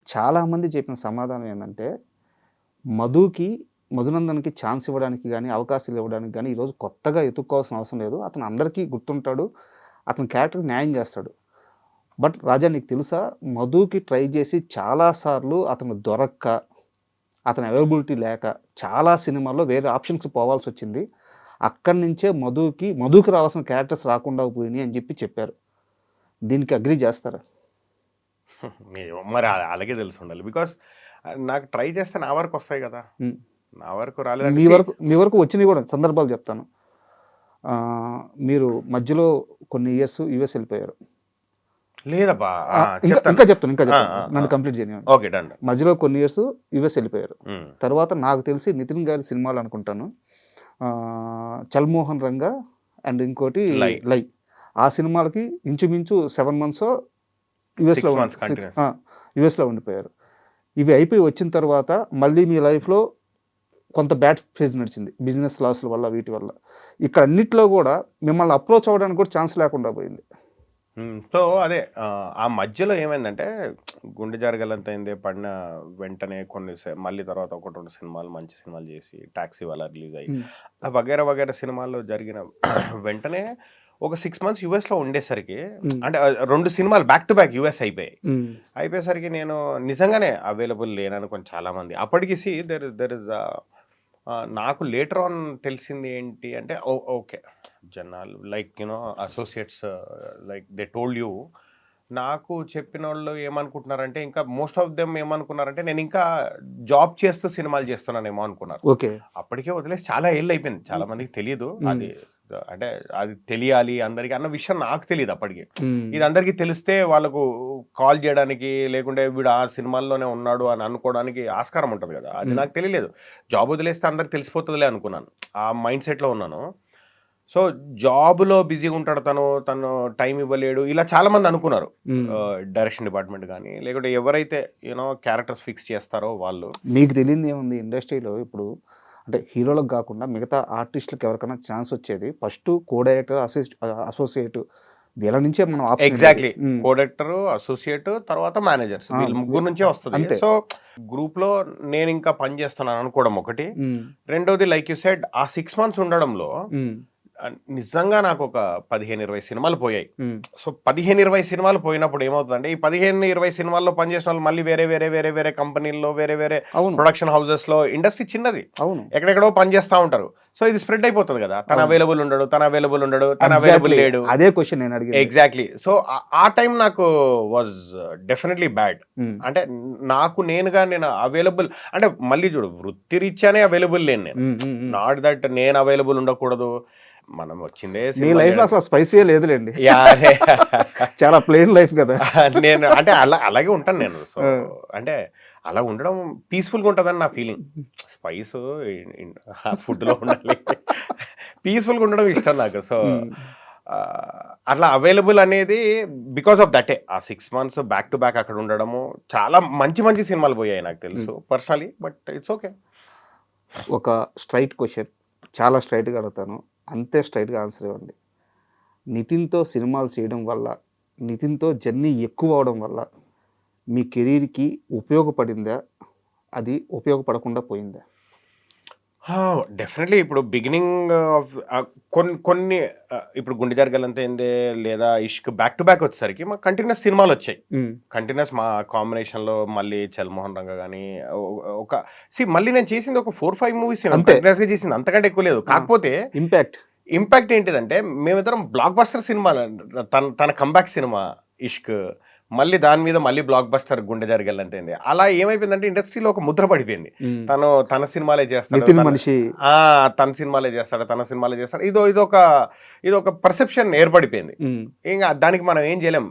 చాలామంది చెప్పిన సమాధానం ఏంటంటే, మధుకి మధునందన్‌కి ఛాన్స్ ఇవ్వడానికి గాని, అవకాశాలు ఇవ్వడానికి గాని, ఈరోజు కొత్తగా ఎతుక్కోవాల్సిన అవసరం లేదు. అతను అందరికీ గుర్తుంటాడు. అతని క్యారెక్టర్‌కి న్యాయం చేస్తాడు. బట్ రాజా నీకు తెలుసా? మధుకి ట్రై చేసి చాలా సార్లు అతను దొరక్క, అతని అవైలబిలిటీ లేక, చాలా సినిమాల్లో వేరే ఆప్షన్స్‌కి పోవాల్సొచ్చింది. అక్కడి నుంచే మధుకి రావాల్సిన క్యారెక్టర్స్ రాకుండా పోయినాయి అని చెప్పారు. దీనికి అగ్రీ చేస్తారా? మరి అలాగే తెలిసి ఉండాలి. బికాస్ నాకు ట్రై చేస్తే నా వరకు వస్తాయి కదా. హ్మ్. నా వరకు మీ రాలేదంటే వరకు వచ్చినవి కూడా సందర్భాలు చెప్తాను. మీరు మధ్యలో కొన్ని ఇయర్స్ యూఎస్ వెళ్ళిపోయారు. లేదబ్బా. ఇంకా చెప్తాను. నన్ను కంప్లీట్ చేయనివ్వండి. Okay done. మధ్యలో కొన్ని ఇయర్స్ యూఎస్ వెళ్ళిపోయారు. తర్వాత నాకు తెలిసి నితిన్ గారి సినిమాలు అనుకుంటాను, చల్మోహన్ రంగా అండ్ ఇంకోటి లై. ఆ సినిమాలకి ఇంచుమించు 7 months యూఎస్లో ఉండిపోయారు. ఇవి అయిపోయి వచ్చిన తర్వాత మళ్ళీ మీ లైఫ్లో కొంత బ్యాడ్ ఫేజ్ నడిచింది, బిజినెస్ లాస్ల వల్ల, వీటి వల్ల. ఇక్కడ అన్నిట్లో కూడా మిమ్మల్ని అప్రోచ్ అవ్వడానికి కూడా ఛాన్స్ లేకుండా పోయింది. సో అదే ఆ మధ్యలో ఏమైందంటే, గుండె జరగలంత అయింది పడిన వెంటనే మళ్ళీ తర్వాత 1-2 సినిమాలు మంచి సినిమాలు చేసి, టాక్సీ వాళ్ళ రిలీజ్ అయ్యి, వగేరా సినిమాల్లో జరిగిన వెంటనే ఒక 6 months యూఎస్లో ఉండేసరికి, అంటే 2 సినిమాలు బ్యాక్ టు బ్యాక్ యూఎస్ అయిపోయేసరికి నేను నిజంగానే అవైలబుల్ లేననుకోని చాలామంది. అప్పటికి దెర్ ఇస్ నాకు లేటర్ ఆన్ తెలిసింది ఏంటి అంటే, ఓకే జనాలు like associates like they told you. నాకు చెప్పిన వాళ్ళు ఏమనుకుంటున్నారంటే, ఇంకా మోస్ట్ ఆఫ్ దెమ్ ఏమనుకున్నారంటే నేను ఇంకా జాబ్ చేస్తూ సినిమాలు చేస్తున్నానేమో అనుకున్నారు. ఓకే, అప్పటికే వదిలేసి చాలా ఏళ్ళు అయిపోయింది. చాలా మందికి తెలియదు అది, అంటే అది తెలియాలి అందరికి అన్న విషయం నాకు తెలియదు అప్పటికి. ఇది అందరికీ తెలిస్తే వాళ్ళకు కాల్ చేయడానికి, లేకుంటే వీడు ఆ సినిమాల్లోనే ఉన్నాడు అని అనుకోవడానికి ఆస్కారం ఉంటుంది కదా. అది నాకు తెలియలేదు. జాబ్ వదిలేస్తే అందరికి తెలిసిపోతుందిలే అనుకున్నాను, ఆ మైండ్ సెట్లో ఉన్నాను. సో జాబ్లో బిజీగా ఉంటాడు తను టైం ఇవ్వలేడు, ఇలా చాలా మంది అనుకున్నారు. డైరెక్షన్ డిపార్ట్మెంట్ కానీ, లేకుంటే ఎవరైతే క్యారెక్టర్స్ ఫిక్స్ చేస్తారో వాళ్ళు. మీకు తెలియదు ఏముంది ఇండస్ట్రీలో ఇప్పుడు, అంటే హీరోలకు కాకుండా మిగతా ఆర్టిస్టులకు ఎవరికైనా ఛాన్స్ వచ్చేది ఫస్ట్ కో డైరెక్టర్, అసోసియేట్, వీళ్ళ నుంచే మనం ఎగ్జాక్ట్లీ కో డైరెక్టర్, అసోసియేట్, తర్వాత మేనేజర్స్, వీళ్ళ ముగ్గురు నుంచే వస్తుంది. సో గ్రూప్ లో నేను ఇంకా పని చేస్తున్నాను అనుకోవడం ఒకటి. రెండోది లైక్ యూ సెడ్, ఆ 6 months ఉండడంలో నిజంగా నాకు ఒక 15-20 సినిమాలు పోయాయి. సో 15-20 సినిమాలు పోయినప్పుడు ఏమవుతుందంటే, ఈ 15-20 సినిమాల్లో పనిచేసిన వాళ్ళు మళ్ళీ వేరే కంపెనీల్లో, వేరే ప్రొడక్షన్ హౌసెస్ లో, ఇండస్ట్రీ చిన్నది, ఎక్కడెక్కడో పనిచేస్తూ ఉంటారు. సో ఇది స్ప్రెడ్ అయిపోతుంది కదా. తన అవైలబుల్ ఉండడు, తన అవైలబుల్ లేడు. అదే క్వశ్చన్ నేను అడిగాను. ఎగ్జాక్ట్లీ. సో ఆ టైం నాకు వాజ్ డెఫినెట్లీ బ్యాడ్. అంటే నేను అవైలబుల్ అంటే, మళ్ళీ చూడు, వృత్తి రీత్యానే అవైలబుల్ లేను నేను. నాట్ దట్ నేను అవైలబుల్ ఉండకూడదు. మనం వచ్చిందే లైఫ్ లో అసలు స్పైసీ లేదులేండి, చాలా ప్లెయిన్ లైఫ్ కదా. నేను అంటే అలాగే ఉంటాను నేను. సో అంటే అలా ఉండడం పీస్ఫుల్గా ఉంటుందని నా ఫీలింగ్. స్పైస్ ఫుడ్లో ఉండాలి, పీస్ఫుల్గా ఉండడం ఇష్టం నాకు. సో అట్లా అవైలబుల్ అనేది బికాస్ ఆఫ్ దటే. ఆ 6 months బ్యాక్ టు బ్యాక్ అక్కడ ఉండడము, చాలా మంచి సినిమాలు పోయాయి నాకు తెలుసు పర్సనలీ. But it's okay. ఒక స్ట్రైట్ క్వశ్చన్, చాలా స్ట్రైట్గా అడుగుతాను, అంతే స్ట్రైట్గా ఆన్సర్ ఇవ్వండి. నితిన్తో సినిమాలు చేయడం వల్ల, నితిన్తో జర్నీ ఎక్కువ అవడం వల్ల మీ కెరీర్కి ఉపయోగపడిందా, అది ఉపయోగపడకుండా పోయిందా? డెఫినెట్లీ. ఇప్పుడు బిగినింగ్ ఆఫ్ కొన్ని ఇప్పుడు గుండె జరగాలంతే ఏందే, లేదా ఇష్క్ బ్యాక్ టు బ్యాక్ వచ్చేసరికి మాకు కంటిన్యూస్ సినిమాలు వచ్చాయి. కంటిన్యూస్ మా కాంబినేషన్లో మళ్ళీ చల్మోహన్ రంగా కానీ మళ్ళీ నేను చేసింది ఒక 4-5 movies కంటిన్యూస్గా చేసింది, అంతకంటే ఎక్కువ లేదు. కాకపోతే ఇంపాక్ట్ ఏంటిదంటే, మేమిద్దరం బ్లాక్ బస్టర్ సినిమా, తన కంబ్యాక్ సినిమా ఇష్క్, మళ్ళీ దాని మీద మళ్ళీ బ్లాక్ బస్టర్ గుండె జరగాలంతే. అలా ఏమైపోయిందంటే ఇండస్ట్రీలో ఒక ముద్ర పడిపోయింది. తన సినిమాలే చేస్తాడు, తన సినిమాలే చేస్తాడు. ఇదొక పర్సెప్షన్ ఏర్పడిపోయింది. ఇంకా దానికి మనం ఏం చేయలేం.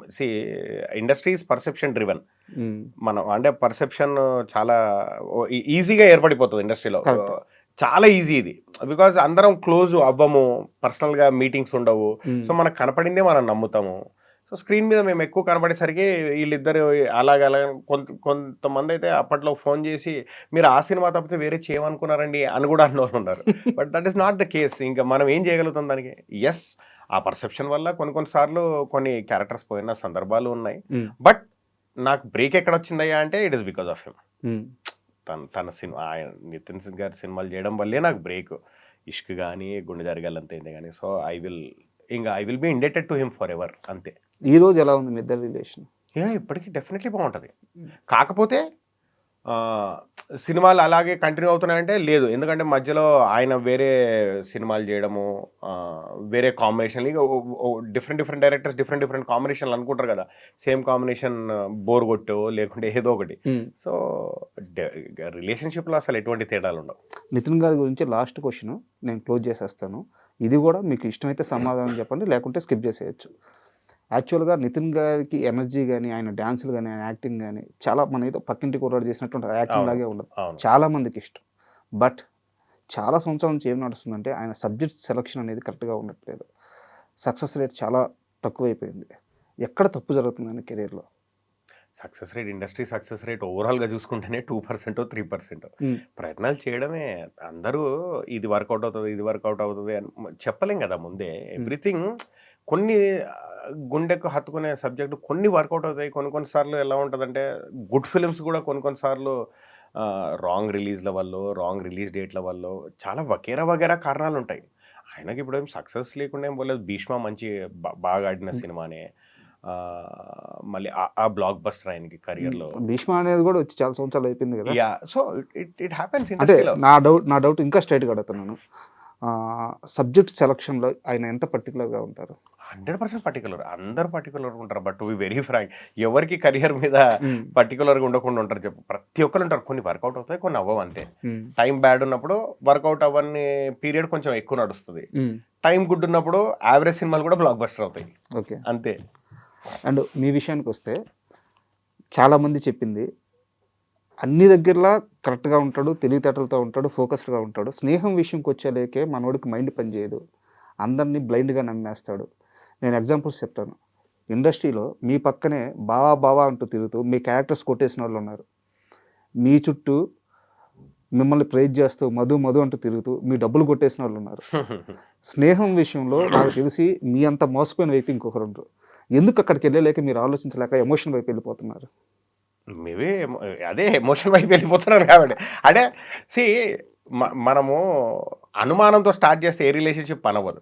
Industry is perception driven. మనం అంటే పర్సెప్షన్ చాలా ఈజీగా ఏర్పడిపోతుంది ఇండస్ట్రీలో, చాలా ఈజీ ఇది. బికాజ్ అందరం క్లోజ్ అవ్వము, పర్సనల్గా మీటింగ్స్ ఉండవు. సో మనకు కనపడిందే మనం నమ్ముతాము. సో స్క్రీన్ మీద మేము ఎక్కువ కనబడేసరికి వీళ్ళిద్దరు అలాగే కొంతమంది అయితే అప్పట్లో ఫోన్ చేసి, మీరు ఆ సినిమా తప్పితే వేరే చేయమనుకున్నారండి అని కూడా అన్నోళ్ళు ఉన్నారు. But that is not the case. ఇంకా మనం ఏం చేయగలుగుతాం దానికి? ఎస్, ఆ పర్సెప్షన్ వల్ల కొన్నిసార్లు కొన్ని క్యారెక్టర్స్ పోయిన సందర్భాలు ఉన్నాయి. బట్ నాకు బ్రేక్ ఎక్కడ వచ్చిందయ్యా అంటే it is because of him. Um, తన సినిమా ఆయన నితిన్ సింగ్ గారి సినిమాలు చేయడం వల్లే నాకు బ్రేక్. ఇష్క్ కానీ గుండె జరగాలంతే కానీ. So I will be indebted to him for ever అంతే. ఈ రోజు ఎలా ఉంది మీ ఇద్దరి రిలేషన్? ఇప్పటికీ డెఫినెట్లీ బాగుంటుంది. కాకపోతే సినిమాలు అలాగే కంటిన్యూ అవుతున్నాయంటే లేదు, ఎందుకంటే మధ్యలో ఆయన వేరే సినిమాలు చేయడము, వేరే కాంబినేషన్, ఇక డిఫరెంట్ డైరెక్టర్స్ డిఫరెంట్ కాంబినేషన్లు అనుకుంటారు కదా, సేమ్ కాంబినేషన్ బోర్ కొట్టో లేకుంటే ఏదో ఒకటి. సో రిలేషన్షిప్లో అసలు ఎటువంటి తేడాలు ఉండవు. నితిన్ గారి గురించి లాస్ట్ క్వశ్చన్ నేను క్లోజ్ చేసేస్తాను. ఇది కూడా మీకు ఇష్టమైతే సమాధానం చెప్పండి, లేకుంటే స్కిప్ చేసేయచ్చు. యాక్చువల్గా నితిన్ గారికి ఎనర్జీ కానీ, ఆయన డ్యాన్సులు కానీ, ఆయన యాక్టింగ్ కానీ చాలా మన ఏదో పక్కింటి కుర్రాడు చేసినట్టు ఉంటుంది, యాక్టింగ్ లాగే ఉండదు. చాలా మందికి ఇష్టం. బట్ చాలా సంవత్సరాల నుంచి ఏం నడుస్తుందంటే ఆయన సబ్జెక్ట్ సెలక్షన్ అనేది కరెక్ట్గా ఉండట్లేదు. సక్సెస్ రేట్ చాలా తక్కువైపోయింది. ఎక్కడ తప్పు జరుగుతుంది ఆయన కెరీర్లో? Success rate, industry success rate ఓవరాల్గా చూసుకుంటేనే 2% 3%. ప్రయత్నాలు చేయడమే. అందరూ ఇది వర్కౌట్ అవుతుంది అని చెప్పలేం కదా ముందే. ఎవ్రీథింగ్ కొన్ని గుండెకు హత్తుకునే సబ్జెక్టు కొన్ని వర్కౌట్ అవుతాయి, కొన్నిసార్లు ఎలా ఉంటుందంటే గుడ్ ఫిలిమ్స్ కూడా కొన్నిసార్లు రాంగ్ రిలీజ్ల వల్ల, రాంగ్ రిలీజ్ డేట్ల వల్ల చాలా వగేరా కారణాలు ఉంటాయి. ఆయనకి ఇప్పుడు ఏం సక్సెస్ లేకుండా ఏం పోలేదు. భీష్మ మంచి బాగా ఆడిన సినిమానే, మళ్ళీ ఆ బ్లాక్ బస్టర్ ఆయనకి కెరియర్లో. భీష్మ అనేది కూడా వచ్చి చాలా సంవత్సరాలు అయిపోయింది కదా. Yeah, so it happens. అంటే నా డౌట్ ఇంకా స్ట్రైట్గా అడుగుతున్నాను, సబ్జెక్ట్ సెలక్షన్లో ఆయన ఎంత పర్టికులర్గా ఉంటారు? 100% పర్టికులర్. అందరు పర్టికులర్గా ఉంటారు. But to be very frank, ఎవరికి కెరియర్ మీద పర్టికులర్గా ఉండకుండా ఉంటారు చెప్పు. ప్రతి ఒక్కరు ఉంటారు. కొన్ని వర్కౌట్ అవుతాయి, కొన్ని అవ్వవు అంతే. టైం బ్యాడ్ ఉన్నప్పుడు వర్కౌట్ అవ్వని పీరియడ్ కొంచెం ఎక్కువ నడుస్తుంది. టైం గుడ్ ఉన్నప్పుడు యావరేజ్ సినిమాలు కూడా బ్లాక్ బస్టర్ అవుతాయి. ఓకే, అంతే. అండ్ మీ విషయానికి వస్తే చాలామంది చెప్పింది అన్ని దగ్గరలా కరెక్ట్గా ఉంటాడు, తెలివితేటలతో ఉంటాడు, ఫోకస్డ్గా ఉంటాడు. స్నేహం విషయంకి వచ్చేలేకే మనోడికి మైండ్ పనిచేయదు, అందరినీ బ్లైండ్గా నమ్మేస్తాడు. నేను ఎగ్జాంపుల్స్ చెప్తాను. ఇండస్ట్రీలో మీ పక్కనే బావా అంటూ తిరుగుతూ మీ క్యారెక్టర్స్ కొట్టేసిన వాళ్ళు ఉన్నారు. మీ చుట్టూ మిమ్మల్ని ప్రైజ్ చేస్తూ మధు అంటూ తిరుగుతూ మీ డబ్బులు కొట్టేసిన వాళ్ళు ఉన్నారు. స్నేహం విషయంలో నాకు తెలిసి మీ అంత మోసపోయిన వ్యక్తి ఇంకొకరు ఉండరు. ఎందుకు అక్కడికి వెళ్ళలేక మీరు ఆలోచించలేక ఎమోషన్ వైపు వెళ్ళిపోతున్నారు? మేబీ అదే ఎమోషన్ వైపు వెళ్ళిపోతున్నారు కాబట్టి. అంటే మనము అనుమానంతో స్టార్ట్ చేస్తే ఏ రిలేషన్షిప్ పనవ్వదు.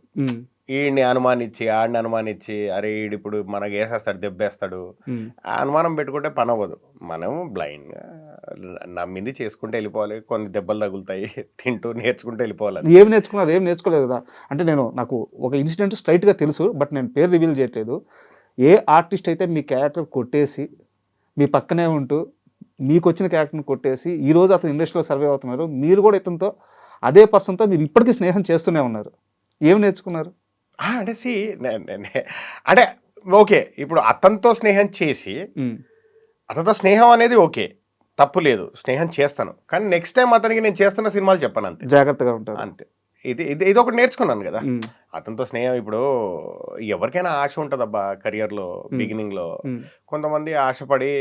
ఈడిని అనుమానించి ఆడిని అనుమానించి అరే ఈడిప్పుడు మనకు వేసేస్తాడు, దెబ్బేస్తాడు, ఆ అనుమానం పెట్టుకుంటే పనవ్వదు. మనం బ్లైండ్గా నమ్మింది చేసుకుంటే వెళ్ళిపోవాలి. కొన్ని దెబ్బలు తగులుతాయి, తింటూ నేర్చుకుంటూ వెళ్ళిపోవాలి. ఏం నేర్చుకున్నారు? ఏం నేర్చుకోలేదు కదా. అంటే నాకు ఒక ఇన్సిడెంట్ స్ట్రైట్గా తెలుసు, బట్ నేను పేరు రివీల్ చేయట్లేదు. ఏ ఆర్టిస్ట్ అయితే మీ క్యారెక్టర్ కొట్టేసి మీ పక్కనే ఉంటూ మీకు వచ్చిన క్యారెక్టర్ని కొట్టేసి ఈరోజు అతను ఇండస్ట్రీలో సర్వే అవుతున్నారు, మీరు కూడా ఇతనితో అదే పర్సన్తో మీరు ఇప్పటికీ స్నేహం చేస్తూనే ఉన్నారు. ఏం నేర్చుకున్నారు? అంటే అంటే ఓకే, ఇప్పుడు అతనితో స్నేహం చేసి అతనితో స్నేహం అనేది ఓకే, తప్పు లేదు, స్నేహం చేస్తాను. కానీ నెక్స్ట్ టైం అతనికి నేను చేస్తున్న సినిమాలు చెప్పాను అంతే, జాగ్రత్తగా ఉంటాను అంతే. ఇది ఒకటి నేర్చుకున్నాను కదా. అతనితో స్నేహం ఇప్పుడు ఎవరికైనా ఆశ ఉంటుంది అబ్బా కెరియర్లో. బిగినింగ్లో కొంతమంది ఆశపడి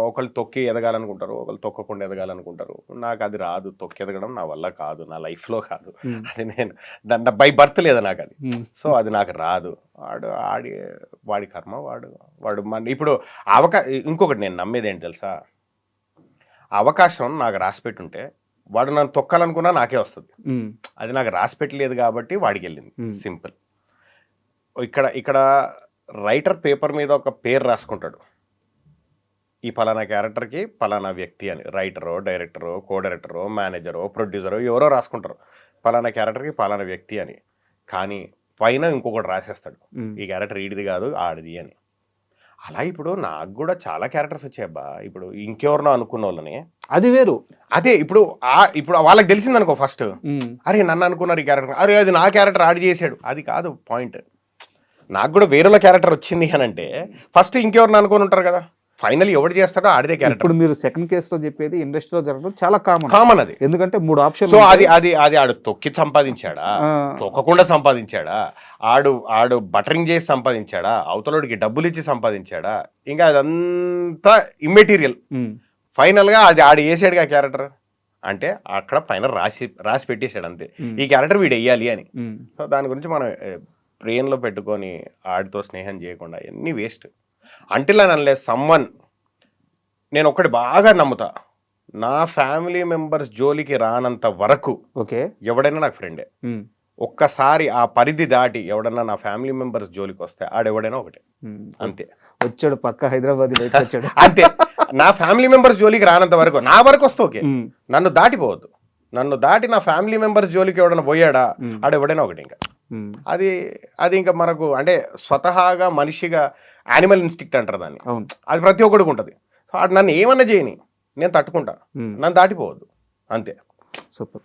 ఒకళ్ళు తొక్కి ఎదగాలనుకుంటారు, ఒకళ్ళు తొక్కకుండా ఎదగాలనుకుంటారు. నాకు అది రాదు, తొక్కి ఎదగడం నా వల్ల కాదు, నా లైఫ్లో కాదు. అది నేను దాంట్లో బై బర్త్ లేదా నాకు అది. సో అది నాకు రాదు. వాడి కర్మ వాడు ఇప్పుడు ఇంకొకటి నేను నమ్మేది ఏంటి తెలుసా, అవకాశం నాకు రాసిపెట్టుంటే వాడు నన్ను తొక్కాలనుకున్నా నాకే వస్తుంది. అది నాకు రాసి పెట్టలేదు కాబట్టి వాడికి వెళ్ళింది. సింపుల్. ఇక్కడ రైటర్ పేపర్ మీద ఒక పేరు రాసుకుంటాడు, ఈ పలానా క్యారెక్టర్కి పలానా వ్యక్తి అని. రైటరో, డైరెక్టరో, కో డైరెక్టరో, మేనేజరో, ప్రొడ్యూసరో ఎవరో రాసుకుంటారు పలానా క్యారెక్టర్కి పలానా వ్యక్తి అని. కానీ పైన ఇంకొకటి రాసేస్తాడు, ఈ క్యారెక్టర్ ఈడిది కాదు ఆడిది అని. అలా ఇప్పుడు నాకు కూడా చాలా క్యారెక్టర్స్ వచ్చాయబ్బా. ఇప్పుడు ఇంకెవరినో అనుకున్న వాళ్ళని, అది వేరు. అదే ఇప్పుడు వాళ్ళకి తెలిసిందనుకో ఫస్ట్, అరే నన్ను అనుకున్నారు ఈ క్యారెక్టర్, అరే అది నా క్యారెక్టర్ ఆడి చేశాడు, అది కాదు పాయింట్. నాకు కూడా వేరేల క్యారెక్టర్ వచ్చింది అని అంటే ఫస్ట్ ఇంకెవరిని అనుకుని ఉంటారు కదా. ఫైనల్ ఎవరు చేస్తాడో ఆడిదే క్యారెక్టర్. ఇప్పుడు మీరు సెకండ్ కేసులో చెప్పేది ఇండస్ట్రీలో జరగడం చాలా కామన్ అది. ఎందుకంటే 3 ఆప్షన్. సో అది ఆడు తొక్కి సంపాదించాడా, తొక్కకుండా సంపాదించాడా, ఆడు బటరింగ్ చేసి సంపాదించాడా, అవతలోడికి డబ్బులు ఇచ్చి సంపాదించాడా, ఇంకా అదంతా ఇమ్మెటీరియల్. ఫైనల్ గా ఆడు వేసాడుగా క్యారెక్టర్ అంటే అక్కడ పైన రాసి పెట్టేశాడు అంతే, ఈ క్యారెక్టర్ వీడు వెయ్యాలి అని. సో దాని గురించి మనం బ్రెయిన్లో పెట్టుకొని ఆడితో స్నేహం చేయకుండా ఎన్ని waste. Until and unless someone నేను ఒకటి బాగా నమ్ముతా, నా ఫ్యామిలీ మెంబర్స్ జోలికి రానంత వరకు ఓకే. ఎవడైనా నాకు ఫ్రెండే. ఒక్కసారి ఆ పరిధి దాటి ఎవడన్నా నా ఫ్యామిలీ మెంబర్స్ జోలికి వస్తే ఆడెవడైనా ఒకటే, అంతే. వచ్చాడు పక్క హైదరాబాద్ బయటకు వచ్చాడు. అంతే, నా ఫ్యామిలీ మెంబర్స్ జోలికి రానంత వరకు, నా వరకు వస్తే ఓకే, నన్ను దాటిపోవద్దు. నన్ను దాటి నా ఫ్యామిలీ మెంబర్స్ జోలికి ఎవడన్నా పోయాడా ఆడెవడైనా ఒకటి. ఇంకా అది ఇంకా మనకు అంటే స్వతహాగా మనిషిగా యానిమల్ ఇన్స్టిక్ట్ అంటారు దాన్ని, అది ప్రతి ఒక్కడికి ఉంటుంది. సో నన్ను ఏమన్నా చేయని నేను తట్టుకుంటా, నన్ను దాటిపోవద్దు, అంతే. సూపర్.